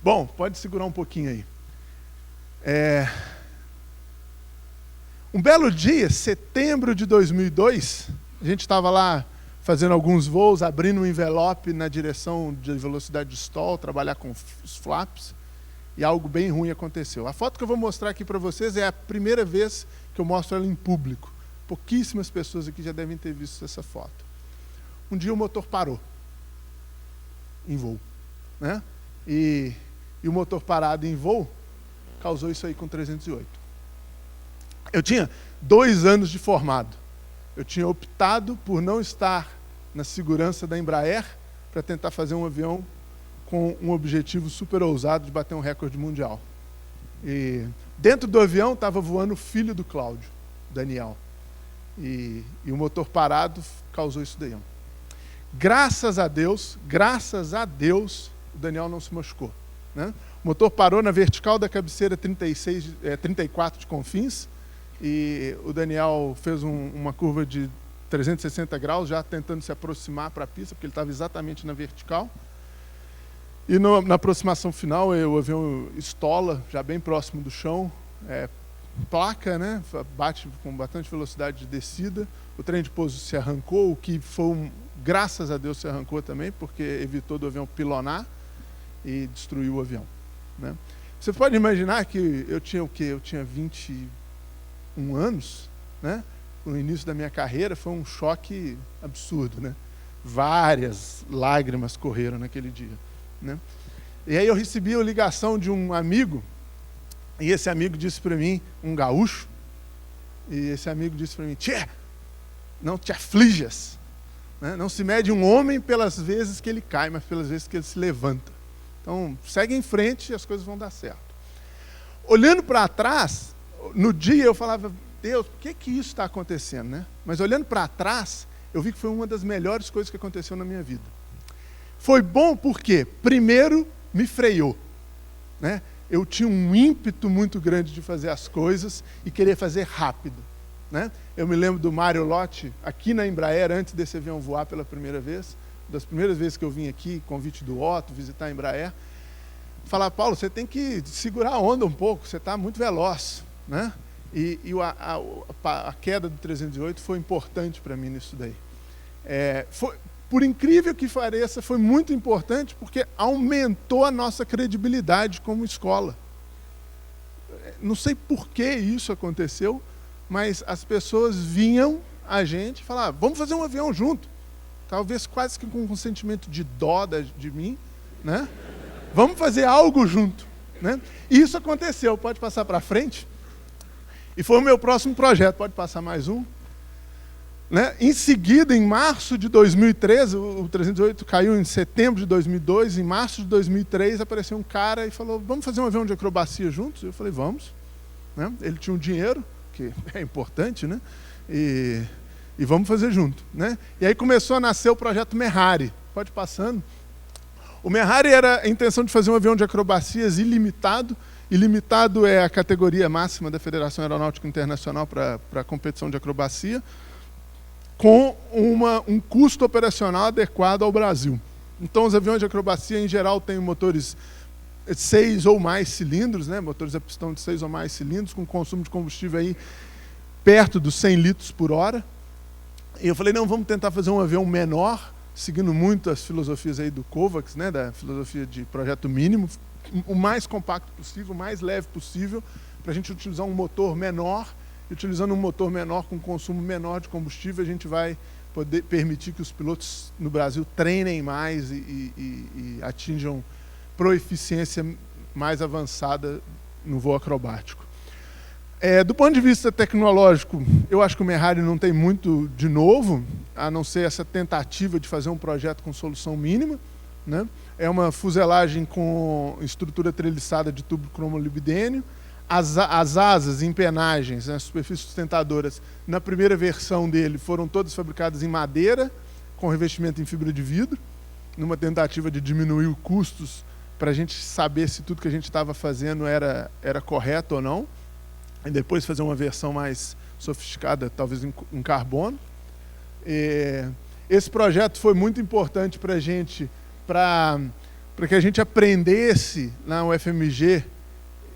Bom, pode segurar um pouquinho aí. Um belo dia, setembro de 2002, a gente estava lá fazendo alguns voos, abrindo um envelope na direção de velocidade de stall, trabalhar com os flaps, e algo bem ruim aconteceu. A foto que eu vou mostrar aqui para vocês é a primeira vez que eu mostro ela em público. Pouquíssimas pessoas aqui já devem ter visto essa foto. Um dia o motor parou em voo, né? E o motor parado em voo causou isso aí com 308. Eu tinha 2 anos de formado. Eu tinha optado por não estar na segurança da Embraer para tentar fazer um avião com um objetivo super ousado de bater um recorde mundial. E dentro do avião estava voando o filho do Cláudio, Daniel. E o motor parado causou isso daí. Graças a Deus, o Daniel não se machucou, né? O motor parou na vertical da cabeceira 34 de Confins, e o Daniel fez uma curva de 360 graus, já tentando se aproximar para a pista, porque ele estava exatamente na vertical. E na aproximação final, o avião estola, já bem próximo do chão, placa, né? Bate com bastante velocidade de descida, o trem de pouso se arrancou, o que foi, graças a Deus, se arrancou também, porque evitou do avião pilonar e destruiu o avião, né? Você pode imaginar que eu tinha o quê? Eu tinha 21 anos, né? No início da minha carreira foi um choque absurdo, né? Várias lágrimas correram naquele dia, né? E aí eu recebi a ligação de um amigo, e esse amigo disse para mim, um gaúcho, e esse amigo disse para mim: "Tchê, não te aflijas, né? Não se mede um homem pelas vezes que ele cai, mas pelas vezes que ele se levanta. Então, segue em frente e as coisas vão dar certo." Olhando para trás, no dia eu falava: "Deus, por que isso está acontecendo, né?" Mas olhando para trás, eu vi que foi uma das melhores coisas que aconteceu na minha vida. Foi bom porque, primeiro, me freou, né? Eu tinha um ímpeto muito grande de fazer as coisas e querer fazer rápido, né? Eu me lembro do Mário Lotti, aqui na Embraer, antes desse avião voar pela primeira vez, das primeiras vezes que eu vim aqui, convite do Otto, visitar a Embraer, falar: "Paulo, você tem que segurar a onda um pouco, você está muito veloz", né? E a queda do 308 foi importante para mim nisso daí. Por incrível que pareça, foi muito importante porque aumentou a nossa credibilidade como escola. Não sei por que isso aconteceu, mas as pessoas vinham a gente e falavam: "Vamos fazer um avião junto." Talvez quase que com um sentimento de dó de mim, né? "Vamos fazer algo junto", né? E isso aconteceu. Pode passar para frente. E foi o meu próximo projeto. Pode passar mais um. Né? Em seguida, em março de 2013, o 308 caiu em setembro de 2002, em março de 2003 apareceu um cara e falou: "Vamos fazer um avião de acrobacia juntos?" Eu falei: "Vamos." Né? Ele tinha um dinheiro, que é importante, né? E vamos fazer junto, né? E aí começou a nascer o projeto Merrari. Pode passando. O Merrari era a intenção de fazer um avião de acrobacias ilimitado. Ilimitado é a categoria máxima da Federação Aeronáutica Internacional para a competição de acrobacia, com um custo operacional adequado ao Brasil. Então, os aviões de acrobacia, em geral, têm motores 6 ou mais cilindros, né? Motores a pistão de 6 ou mais cilindros, com consumo de combustível aí perto dos 100 litros por hora. E eu falei: "Não, vamos tentar fazer um avião menor", seguindo muito as filosofias aí do COVAX, né? Da filosofia de projeto mínimo, o mais compacto possível, o mais leve possível, para a gente utilizar um motor menor. E utilizando um motor menor, com consumo menor de combustível, a gente vai poder permitir que os pilotos no Brasil treinem mais e atinjam proeficiência mais avançada no voo acrobático. Do ponto de vista tecnológico, eu acho que o Merrari não tem muito de novo, a não ser essa tentativa de fazer um projeto com solução mínima, né? É uma fuselagem com estrutura treliçada de tubo cromolibdênio. As asas, empenagens, as superfícies sustentadoras, na primeira versão dele, foram todas fabricadas em madeira, com revestimento em fibra de vidro, numa tentativa de diminuir os custos, para a gente saber se tudo que a gente estava fazendo era correto ou não, e depois fazer uma versão mais sofisticada, talvez em carbono. Esse projeto foi muito importante para a gente, para para que a gente aprendesse na UFMG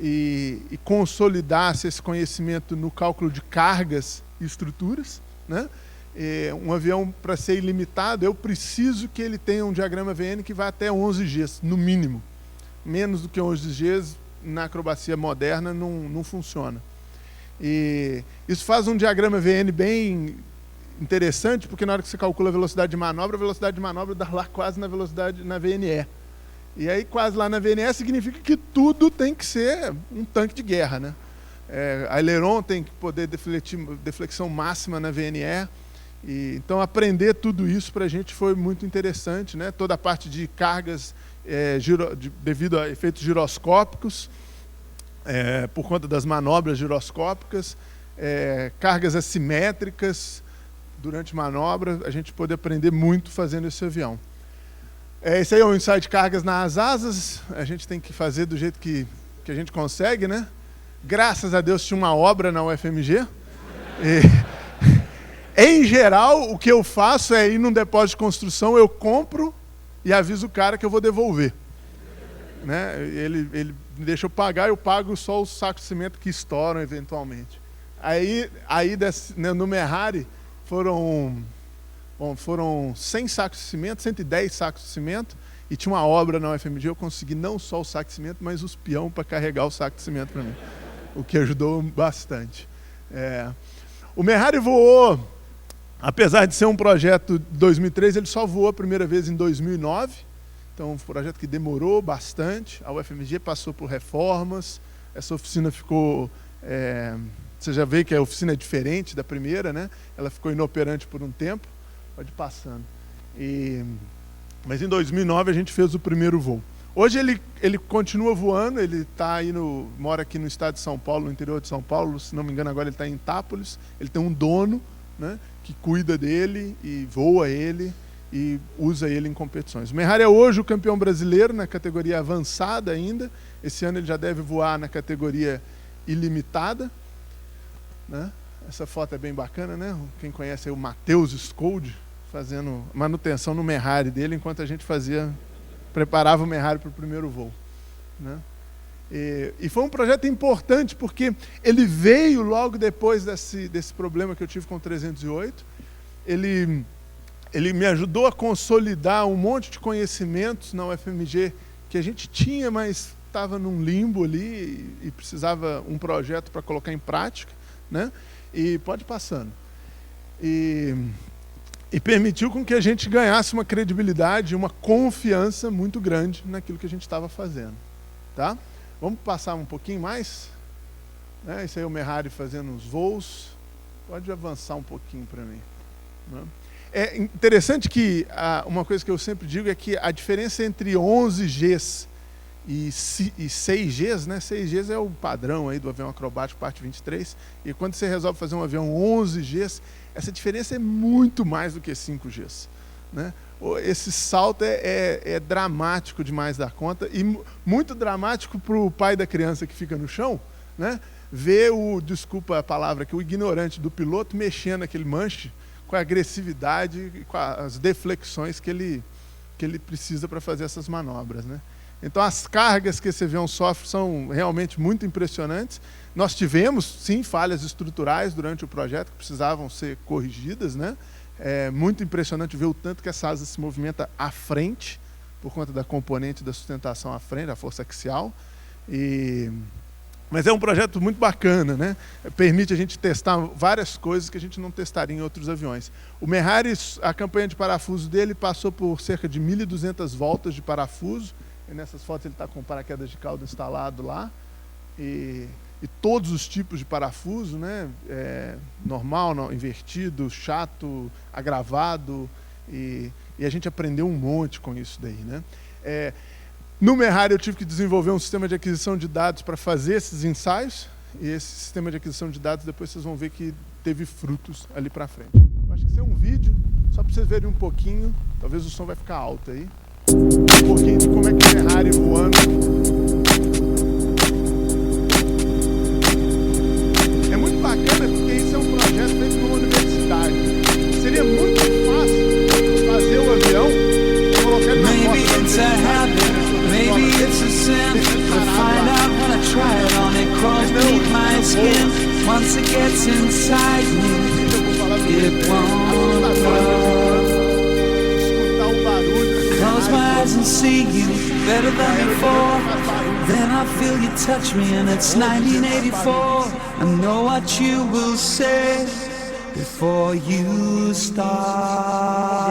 e consolidasse esse conhecimento no cálculo de cargas e estruturas, né? Um avião, para ser ilimitado, eu preciso que ele tenha um diagrama VN que vá até 11 Gs, no mínimo. Menos do que 11 Gs, na acrobacia moderna, não funciona. E isso faz um diagrama VN bem interessante, porque na hora que você calcula a velocidade de manobra dá lá quase na velocidade na VNE. E aí quase lá na VNE significa que tudo tem que ser um tanque de guerra, né? Aileron tem que poder deflexão máxima na VNE. Então aprender tudo isso para a gente foi muito interessante, né? Toda a parte de cargas devido a efeitos giroscópicos, por conta das manobras giroscópicas, cargas assimétricas durante manobra, a gente pôde aprender muito fazendo esse avião. Esse aí é o ensaio de cargas nas asas, a gente tem que fazer do jeito que a gente consegue, né? Graças a Deus tinha uma obra na UFMG. Em geral, o que eu faço é ir num depósito de construção, eu compro e aviso o cara que eu vou devolver. Né? Ele deixa eu pagar, eu pago só os sacos de cimento que estouram eventualmente. Aí no Merrari foram 100 sacos de cimento, 110 sacos de cimento, e tinha uma obra na UFMG, eu consegui não só o saco de cimento, mas os peão para carregar o saco de cimento para mim, o que ajudou bastante. O Merrari voou, apesar de ser um projeto de 2003, ele só voou a primeira vez em 2009, então um projeto que demorou bastante. A UFMG passou por reformas, essa oficina ficou... você já vê que a oficina é diferente da primeira, né? Ela ficou inoperante por um tempo, pode ir passando. Mas em 2009 a gente fez o primeiro voo. Hoje ele continua voando, ele mora aqui no estado de São Paulo, no interior de São Paulo, se não me engano agora ele está em Itápolis. Ele tem um dono, né, que cuida dele e voa ele e usa ele em competições. O Merrari é hoje o campeão brasileiro na categoria avançada ainda. Esse ano ele já deve voar na categoria ilimitada, né? Essa foto é bem bacana, né? Quem conhece é o Matheus Scold, fazendo manutenção no Merrari dele, enquanto a gente preparava o Merrari para o primeiro voo, né? E foi um projeto importante, porque ele veio logo depois desse problema que eu tive com o 308. Ele me ajudou a consolidar um monte de conhecimentos na UFMG que a gente tinha, mas estava num limbo ali e precisava um projeto para colocar em prática, né? E pode ir passando. E permitiu com que a gente ganhasse uma credibilidade, uma confiança muito grande naquilo que a gente estava fazendo. Tá? Vamos passar um pouquinho mais? Esse aí é o Merrari fazendo os voos. Pode avançar um pouquinho para mim. Né? É interessante que uma coisa que eu sempre digo é que a diferença entre 11 Gs e 6 Gs, né? 6 Gs é o padrão aí do avião acrobático parte 23, e quando você resolve fazer um avião 11 Gs, essa diferença é muito mais do que 5 Gs, né? Esse salto é dramático demais da conta, e muito dramático para o pai da criança que fica no chão, né? Ver desculpa a palavra aqui, o ignorante do piloto mexendo aquele manche com a agressividade e com as deflexões que ele precisa para fazer essas manobras, né? Então as cargas que esse avião sofre são realmente muito impressionantes. Nós tivemos, sim, falhas estruturais durante o projeto que precisavam ser corrigidas, né? É muito impressionante ver o tanto que essa asa se movimenta à frente, por conta da componente da sustentação à frente, da força axial. Mas é um projeto muito bacana, né? Permite a gente testar várias coisas que a gente não testaria em outros aviões. O Merrari, a campanha de parafuso dele passou por cerca de 1.200 voltas de parafuso. E nessas fotos ele está com o paraquedas de cauda instalado lá. E todos os tipos de parafuso, né? Normal, invertido, chato, agravado. E a gente aprendeu um monte com isso daí, né? No Merrari eu tive que desenvolver um sistema de aquisição de dados para fazer esses ensaios. E esse sistema de aquisição de dados, depois vocês vão ver que teve frutos ali para frente. Eu acho que isso é um vídeo, só para vocês verem um pouquinho. Talvez o som vai ficar alto aí. Um pouquinho de como é que o Merrari voando. É muito bacana porque isso é um projeto feito numa universidade. Seria muito fácil fazer o avião, colocar ele na porta da universidade. and see you better than before. Then I feel you touch me and it's 1984. I know what you will say before you start.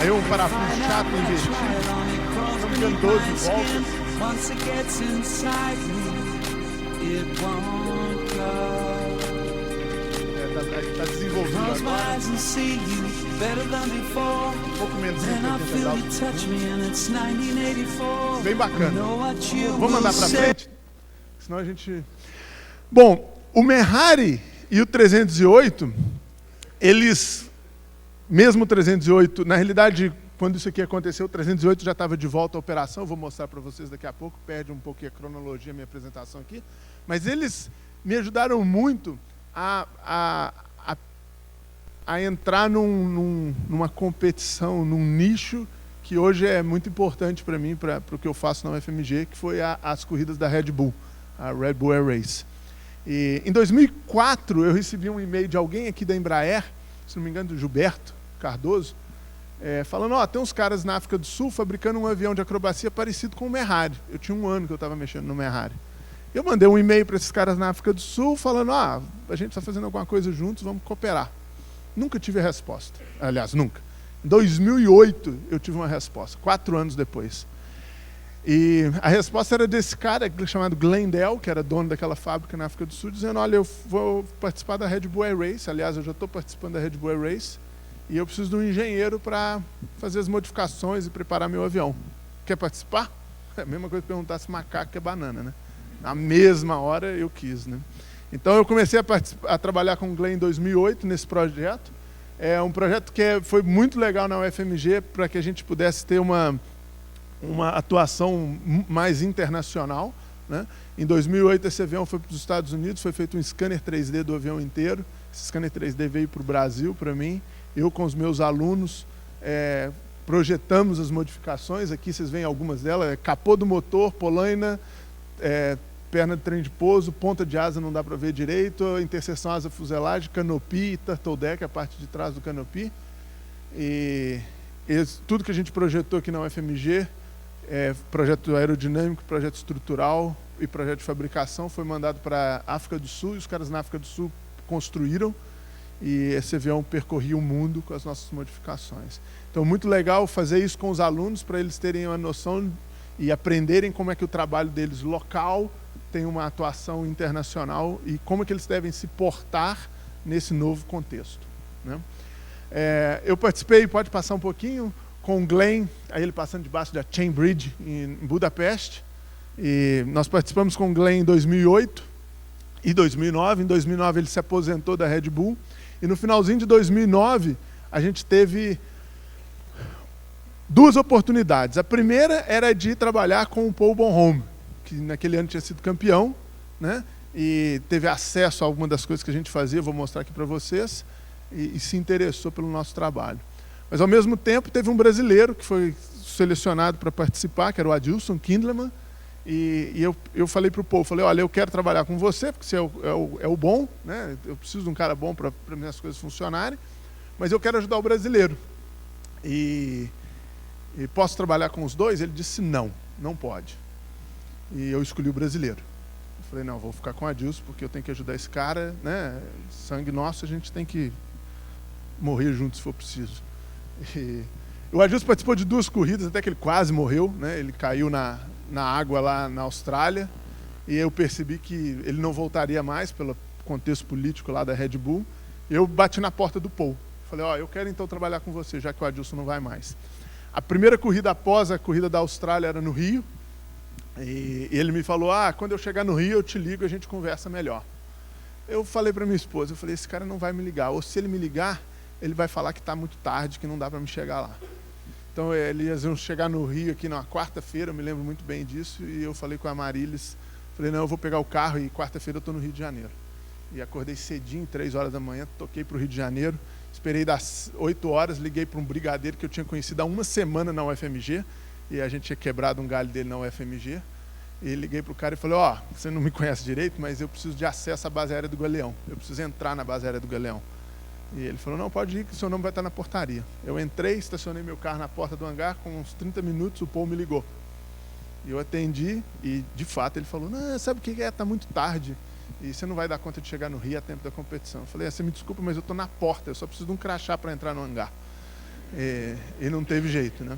Aí um parafuso chato invertido, estamos ficando 12 voltas. Tá desenvolvendo agora. Um pouco menos de 180 bem bacana. Vamos andar pra frente? Senão a gente... Bom, o Merrari e o 308, eles... Mesmo o 308, na realidade, quando isso aqui aconteceu, o 308 já estava de volta à operação, eu vou mostrar para vocês daqui a pouco, perde um pouquinho a cronologia, a minha apresentação aqui, mas eles me ajudaram muito a entrar numa competição, num nicho que hoje é muito importante para mim, para o que eu faço na UFMG, que foi as corridas da Red Bull, a Red Bull Air Race. E, em 2004, eu recebi um e-mail de alguém aqui da Embraer, se não me engano, do Gilberto Cardoso, falando, tem uns caras na África do Sul fabricando um avião de acrobacia parecido com o Merrari. Eu tinha um ano que eu estava mexendo no Merrari. Eu mandei um e-mail para esses caras na África do Sul falando, a gente está fazendo alguma coisa juntos, vamos cooperar. Nunca tive a resposta. Aliás, nunca. Em 2008 eu tive uma resposta, 4 anos depois. E a resposta era desse cara chamado Glendale, que era dono daquela fábrica na África do Sul, dizendo, olha, eu vou participar da Red Bull Air Race, aliás, eu já estou participando da Red Bull Air Race, e eu preciso de um engenheiro para fazer as modificações e preparar meu avião. Quer participar? É a mesma coisa que perguntar se macaco é banana, né? Na mesma hora eu quis, né? Então eu comecei a trabalhar com o Glenn em 2008 nesse projeto. É um projeto que foi muito legal na UFMG para que a gente pudesse ter uma atuação mais internacional, né? Em 2008 esse avião foi para os Estados Unidos, foi feito um scanner 3D do avião inteiro. Esse scanner 3D veio para o Brasil, para mim. Eu com os meus alunos projetamos as modificações. Aqui vocês veem algumas delas. Capô do motor, polaina, perna de trem de pouso, ponta de asa não dá para ver direito, interseção asa-fuselagem, canopy e turtle deck, a parte de trás do canopy. E tudo que a gente projetou aqui na UFMG, projeto aerodinâmico, projeto estrutural e projeto de fabricação, foi mandado para a África do Sul, e os caras na África do Sul construíram, e esse avião percorria o mundo com as nossas modificações. Então, muito legal fazer isso com os alunos, para eles terem uma noção e aprenderem como é que o trabalho deles local tem uma atuação internacional e como é que eles devem se portar nesse novo contexto, né? Eu participei, pode passar um pouquinho, com o Glenn, aí ele passando debaixo da Chain Bridge em Budapeste, e nós participamos com o Glenn em 2008 e 2009. Em 2009 ele se aposentou da Red Bull, e no finalzinho de 2009 a gente teve 2 oportunidades. A primeira era de trabalhar com o Paul Bonhomme, que naquele ano tinha sido campeão, né? E teve acesso a alguma das coisas que a gente fazia, vou mostrar aqui para vocês, e se interessou pelo nosso trabalho. Mas, ao mesmo tempo, teve um brasileiro que foi selecionado para participar, que era o Adilson Kindleman, e eu falei para o Paul, olha, eu quero trabalhar com você, porque você é o bom, né? Eu preciso de um cara bom para minhas coisas funcionarem, mas eu quero ajudar o brasileiro. E posso trabalhar com os dois? Ele disse, não pode. E eu escolhi o brasileiro. Eu falei, não, vou ficar com o Adilson, porque eu tenho que ajudar esse cara, né? Sangue nosso, a gente tem que morrer junto se for preciso. E o Adilson participou de 2 corridas, até que ele quase morreu, né? Ele caiu na água lá na Austrália, e eu percebi que ele não voltaria mais pelo contexto político lá da Red Bull. Eu bati na porta do Paul. Falei, eu quero então trabalhar com você, já que o Adilson não vai mais. A primeira corrida após a corrida da Austrália era no Rio, e ele me falou, quando eu chegar no Rio eu te ligo e a gente conversa melhor. Eu falei para minha esposa, esse cara não vai me ligar, ou se ele me ligar, ele vai falar que está muito tarde, que não dá para me chegar lá. Então eles iam chegar no Rio aqui na quarta-feira, eu me lembro muito bem disso, e eu falei com a Marilis, falei, não, eu vou pegar o carro e quarta-feira eu estou no Rio de Janeiro. E acordei cedinho, 3 horas da manhã, toquei para o Rio de Janeiro, esperei das 8 horas, liguei para um brigadeiro que eu tinha conhecido há uma semana na UFMG, e a gente tinha quebrado um galho dele na UFMG, e liguei para o cara e falei, você não me conhece direito, mas eu preciso de acesso à base aérea do Galeão, eu preciso entrar na base aérea do Galeão. E ele falou, não, pode ir que o seu nome vai estar na portaria. Eu entrei, estacionei meu carro na porta do hangar, com uns 30 minutos o Paul me ligou. E eu atendi, e de fato ele falou, não, sabe o que é, está muito tarde, e você não vai dar conta de chegar no Rio a tempo da competição. Eu falei, você me desculpa, mas eu estou na porta, eu só preciso de um crachá para entrar no hangar. E não teve jeito, né?